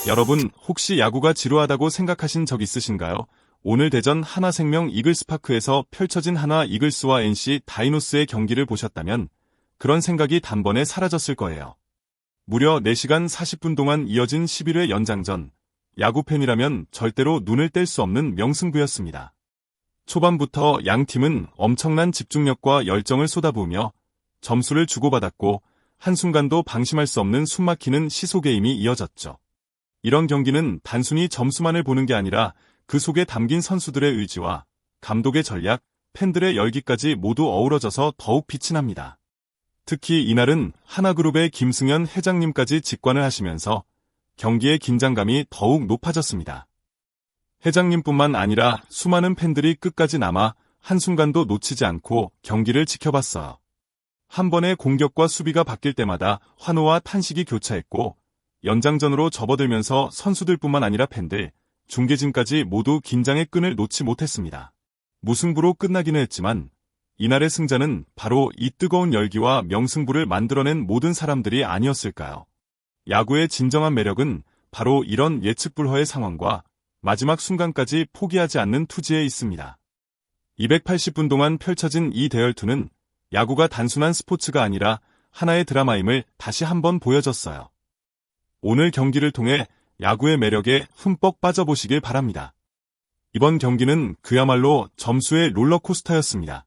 여러분, 혹시 야구가 지루하다고 생각하신 적 있으신가요? 오늘 대전 하나생명 이글스파크에서 펼쳐진 하나 이글스와 NC 다이노스의 경기를 보셨다면 그런 생각이 단번에 사라졌을 거예요. 무려 4시간 40분 동안 이어진 11회 연장전. 야구팬이라면 절대로 눈을 뗄 수 없는 명승부였습니다. 초반부터 양 팀은 엄청난 집중력과 열정을 쏟아부으며 점수를 주고받았고 한순간도 방심할 수 없는 숨막히는 시소게임이 이어졌죠. 이런 경기는 단순히 점수만을 보는 게 아니라 그 속에 담긴 선수들의 의지와 감독의 전략, 팬들의 열기까지 모두 어우러져서 더욱 빛이 납니다. 특히 이날은 하나그룹의 김승현 회장님까지 직관을 하시면서 경기의 긴장감이 더욱 높아졌습니다. 회장님뿐만 아니라 수많은 팬들이 끝까지 남아 한순간도 놓치지 않고 경기를 지켜봤어요. 한 번의 공격과 수비가 바뀔 때마다 환호와 탄식이 교차했고 연장전으로 접어들면서 선수들뿐만 아니라 팬들, 중계진까지 모두 긴장의 끈을 놓지 못했습니다. 무승부로 끝나기는 했지만 이날의 승자는 바로 이 뜨거운 열기와 명승부를 만들어낸 모든 사람들이 아니었을까요? 야구의 진정한 매력은 바로 이런 예측불허의 상황과 마지막 순간까지 포기하지 않는 투지에 있습니다. 280분 동안 펼쳐진 이 대열투는 야구가 단순한 스포츠가 아니라 하나의 드라마임을 다시 한번 보여줬어요. 오늘 경기를 통해 야구의 매력에 흠뻑 빠져보시길 바랍니다. 이번 경기는 그야말로 점수의 롤러코스터였습니다.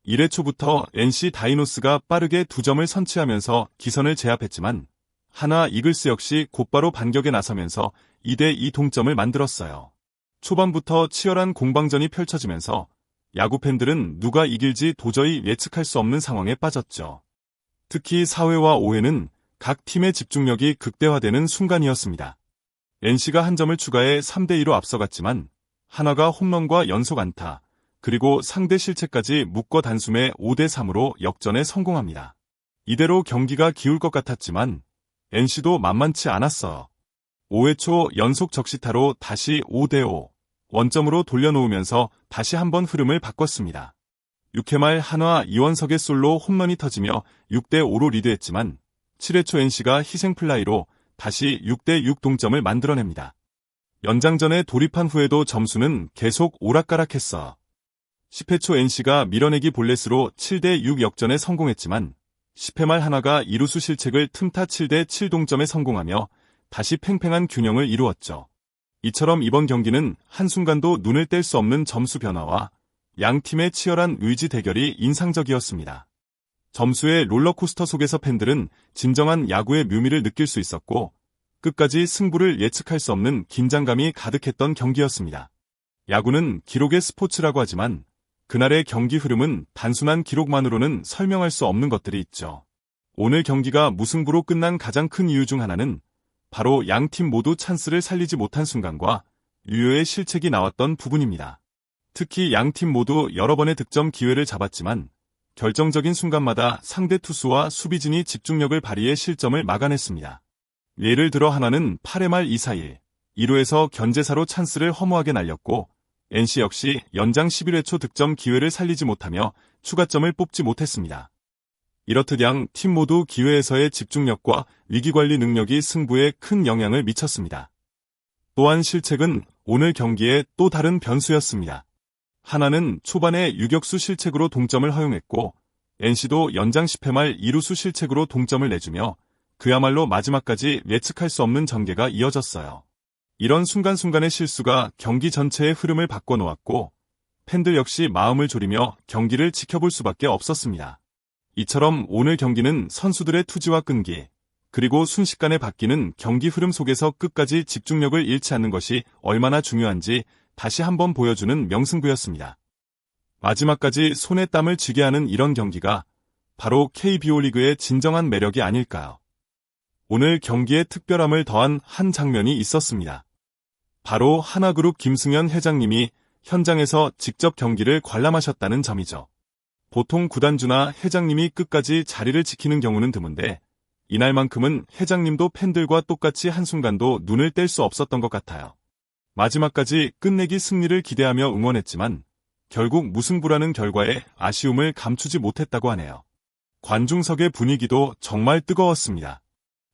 1회 초부터 NC 다이노스가 빠르게 2점을 선취하면서 기선을 제압했지만 하나 이글스 역시 곧바로 반격에 나서면서 2대2 동점을 만들었어요. 초반부터 치열한 공방전이 펼쳐지면서 야구 팬들은 누가 이길지 도저히 예측할 수 없는 상황에 빠졌죠. 특히 4회와 5회는 각 팀의 집중력이 극대화되는 순간이었습니다. NC가 한 점을 추가해 3대2로 앞서갔지만 하나가 홈런과 연속 안타, 그리고 상대 실책까지 묶어 단숨에 5대3으로 역전에 성공합니다. 이대로 경기가 기울 것 같았지만 NC도 만만치 않았어요. 5회 초 연속 적시타로 다시 5대5, 원점으로 돌려놓으면서 다시 한번 흐름을 바꿨습니다. 6회 말 한화 이원석의 솔로 홈런이 터지며 6대5로 리드했지만 7회 초 NC가 희생플라이로 다시 6대6 동점을 만들어냅니다. 연장전에 돌입한 후에도 점수는 계속 오락가락했어. 10회 초 NC가 밀어내기 볼넷으로 7대6 역전에 성공했지만 10회 말 하나가 이루수 실책을 틈타 7대7 동점에 성공하며 다시 팽팽한 균형을 이루었죠. 이처럼 이번 경기는 한순간도 눈을 뗄 수 없는 점수 변화와 양 팀의 치열한 의지 대결이 인상적이었습니다. 점수의 롤러코스터 속에서 팬들은 진정한 야구의 묘미를 느낄 수 있었고 끝까지 승부를 예측할 수 없는 긴장감이 가득했던 경기였습니다. 야구는 기록의 스포츠라고 하지만 그날의 경기 흐름은 단순한 기록만으로는 설명할 수 없는 것들이 있죠. 오늘 경기가 무승부로 끝난 가장 큰 이유 중 하나는 바로 양 팀 모두 찬스를 살리지 못한 순간과 유효의 실책이 나왔던 부분입니다. 특히 양 팀 모두 여러 번의 득점 기회를 잡았지만 결정적인 순간마다 상대 투수와 수비진이 집중력을 발휘해 실점을 막아냈습니다. 예를 들어 하나는 8회 말 2-4-1, 1루에서 견제사로 찬스를 허무하게 날렸고 NC 역시 연장 11회 초 득점 기회를 살리지 못하며 추가점을 뽑지 못했습니다. 이렇듯 양 팀 모두 기회에서의 집중력과 위기관리 능력이 승부에 큰 영향을 미쳤습니다. 또한 실책은 오늘 경기의 또 다른 변수였습니다. 하나는 초반에 유격수 실책으로 동점을 허용했고 NC도 연장 10회 말 이루수 실책으로 동점을 내주며 그야말로 마지막까지 예측할 수 없는 전개가 이어졌어요. 이런 순간순간의 실수가 경기 전체의 흐름을 바꿔놓았고 팬들 역시 마음을 졸이며 경기를 지켜볼 수밖에 없었습니다. 이처럼 오늘 경기는 선수들의 투지와 끈기, 그리고 순식간에 바뀌는 경기 흐름 속에서 끝까지 집중력을 잃지 않는 것이 얼마나 중요한지 다시 한번 보여주는 명승부였습니다. 마지막까지 손에 땀을 쥐게 하는 이런 경기가 바로 KBO 리그의 진정한 매력이 아닐까요? 오늘 경기에 특별함을 더한 한 장면이 있었습니다. 바로 하나그룹 김승현 회장님이 현장에서 직접 경기를 관람하셨다는 점이죠. 보통 구단주나 회장님이 끝까지 자리를 지키는 경우는 드문데 이날만큼은 회장님도 팬들과 똑같이 한순간도 눈을 뗄 수 없었던 것 같아요. 마지막까지 끝내기 승리를 기대하며 응원했지만 결국 무승부라는 결과에 아쉬움을 감추지 못했다고 하네요. 관중석의 분위기도 정말 뜨거웠습니다.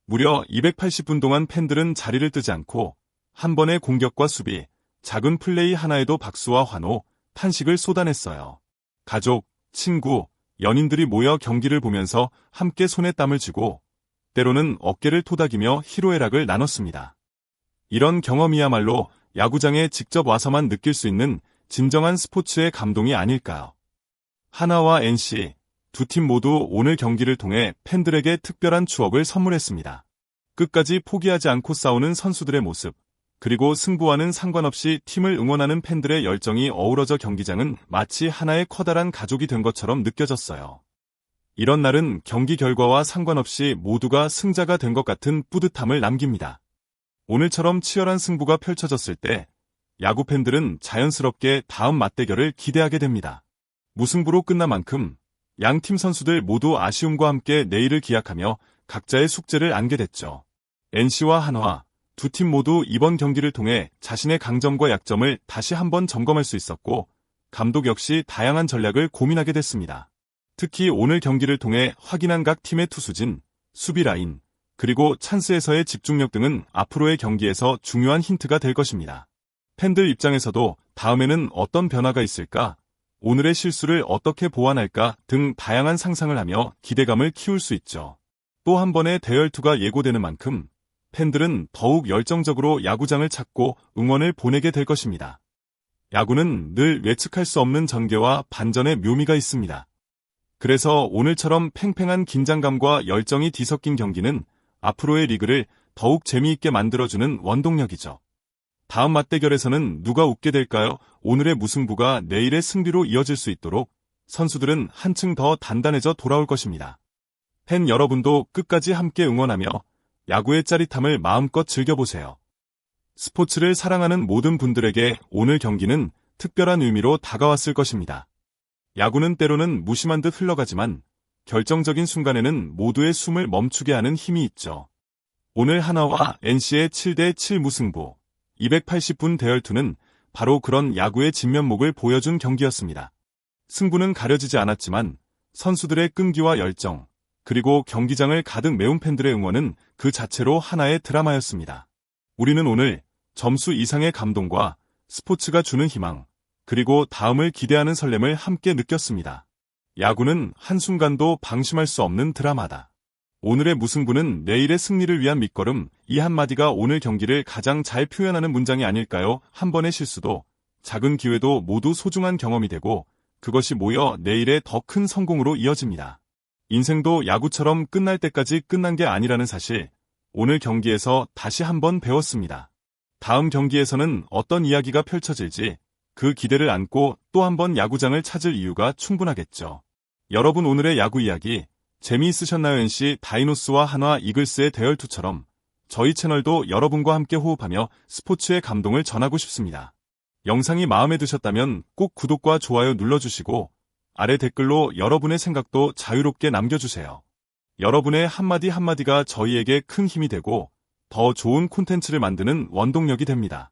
무려 280분 동안 팬들은 자리를 뜨지 않고 한 번의 공격과 수비, 작은 플레이 하나에도 박수와 환호, 탄식을 쏟아냈어요. 가족, 친구, 연인들이 모여 경기를 보면서 함께 손에 땀을 쥐고 때로는 어깨를 토닥이며 희로애락을 나눴습니다. 이런 경험이야말로 야구장에 직접 와서만 느낄 수 있는 진정한 스포츠의 감동이 아닐까요? 하나와 NC, 두 팀 모두 오늘 경기를 통해 팬들에게 특별한 추억을 선물했습니다. 끝까지 포기하지 않고 싸우는 선수들의 모습, 그리고 승부와는 상관없이 팀을 응원하는 팬들의 열정이 어우러져 경기장은 마치 하나의 커다란 가족이 된 것처럼 느껴졌어요. 이런 날은 경기 결과와 상관없이 모두가 승자가 된 것 같은 뿌듯함을 남깁니다. 오늘처럼 치열한 승부가 펼쳐졌을 때 야구 팬들은 자연스럽게 다음 맞대결을 기대하게 됩니다. 무승부로 끝난 만큼 양팀 선수들 모두 아쉬움과 함께 내일을 기약하며 각자의 숙제를 안게 됐죠. NC와 한화, 두 팀 모두 이번 경기를 통해 자신의 강점과 약점을 다시 한번 점검할 수 있었고 감독 역시 다양한 전략을 고민하게 됐습니다. 특히 오늘 경기를 통해 확인한 각 팀의 투수진, 수비 라인, 그리고 찬스에서의 집중력 등은 앞으로의 경기에서 중요한 힌트가 될 것입니다. 팬들 입장에서도 다음에는 어떤 변화가 있을까? 오늘의 실수를 어떻게 보완할까 등 다양한 상상을 하며 기대감을 키울 수 있죠. 또 한 번의 대열투가 예고되는 만큼 팬들은 더욱 열정적으로 야구장을 찾고 응원을 보내게 될 것입니다. 야구는 늘 예측할 수 없는 전개와 반전의 묘미가 있습니다. 그래서 오늘처럼 팽팽한 긴장감과 열정이 뒤섞인 경기는 앞으로의 리그를 더욱 재미있게 만들어주는 원동력이죠. 다음 맞대결에서는 누가 웃게 될까요? 오늘의 무승부가 내일의 승리로 이어질 수 있도록 선수들은 한층 더 단단해져 돌아올 것입니다. 팬 여러분도 끝까지 함께 응원하며 야구의 짜릿함을 마음껏 즐겨보세요. 스포츠를 사랑하는 모든 분들에게 오늘 경기는 특별한 의미로 다가왔을 것입니다. 야구는 때로는 무심한 듯 흘러가지만 결정적인 순간에는 모두의 숨을 멈추게 하는 힘이 있죠. 오늘 하나와 NC의 7대7 무승부, 280분 대열투는 바로 그런 야구의 진면목을 보여준 경기였습니다. 승부는 가려지지 않았지만 선수들의 끈기와 열정, 그리고 경기장을 가득 메운 팬들의 응원은 그 자체로 하나의 드라마였습니다. 우리는 오늘 점수 이상의 감동과 스포츠가 주는 희망, 그리고 다음을 기대하는 설렘을 함께 느꼈습니다. 야구는 한순간도 방심할 수 없는 드라마다. 오늘의 무승부는 내일의 승리를 위한 밑거름, 이 한마디가 오늘 경기를 가장 잘 표현하는 문장이 아닐까요? 한 번의 실수도, 작은 기회도 모두 소중한 경험이 되고 그것이 모여 내일의 더 큰 성공으로 이어집니다. 인생도 야구처럼 끝날 때까지 끝난 게 아니라는 사실, 오늘 경기에서 다시 한번 배웠습니다. 다음 경기에서는 어떤 이야기가 펼쳐질지 그 기대를 안고 또 한 번 야구장을 찾을 이유가 충분하겠죠. 여러분 오늘의 야구 이야기 재미있으셨나요? NC 다이노스와 한화 이글스의 대열투처럼 저희 채널도 여러분과 함께 호흡하며 스포츠의 감동을 전하고 싶습니다. 영상이 마음에 드셨다면 꼭 구독과 좋아요 눌러주시고 아래 댓글로 여러분의 생각도 자유롭게 남겨주세요. 여러분의 한마디 한마디가 저희에게 큰 힘이 되고 더 좋은 콘텐츠를 만드는 원동력이 됩니다.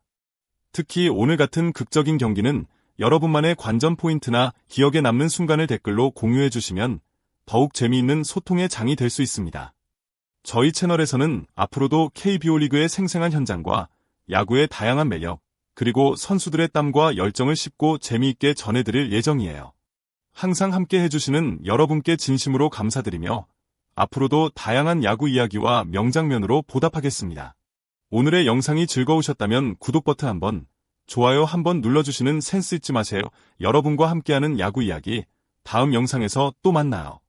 특히 오늘 같은 극적인 경기는 여러분만의 관전 포인트나 기억에 남는 순간을 댓글로 공유해 주시면 더욱 재미있는 소통의 장이 될 수 있습니다. 저희 채널에서는 앞으로도 KBO 리그의 생생한 현장과 야구의 다양한 매력, 그리고 선수들의 땀과 열정을 쉽고 재미있게 전해드릴 예정이에요. 항상 함께 해주시는 여러분께 진심으로 감사드리며 앞으로도 다양한 야구 이야기와 명장면으로 보답하겠습니다. 오늘의 영상이 즐거우셨다면 구독 버튼 한번, 좋아요 한번 눌러주시는 센스 잊지 마세요. 여러분과 함께하는 야구 이야기, 다음 영상에서 또 만나요.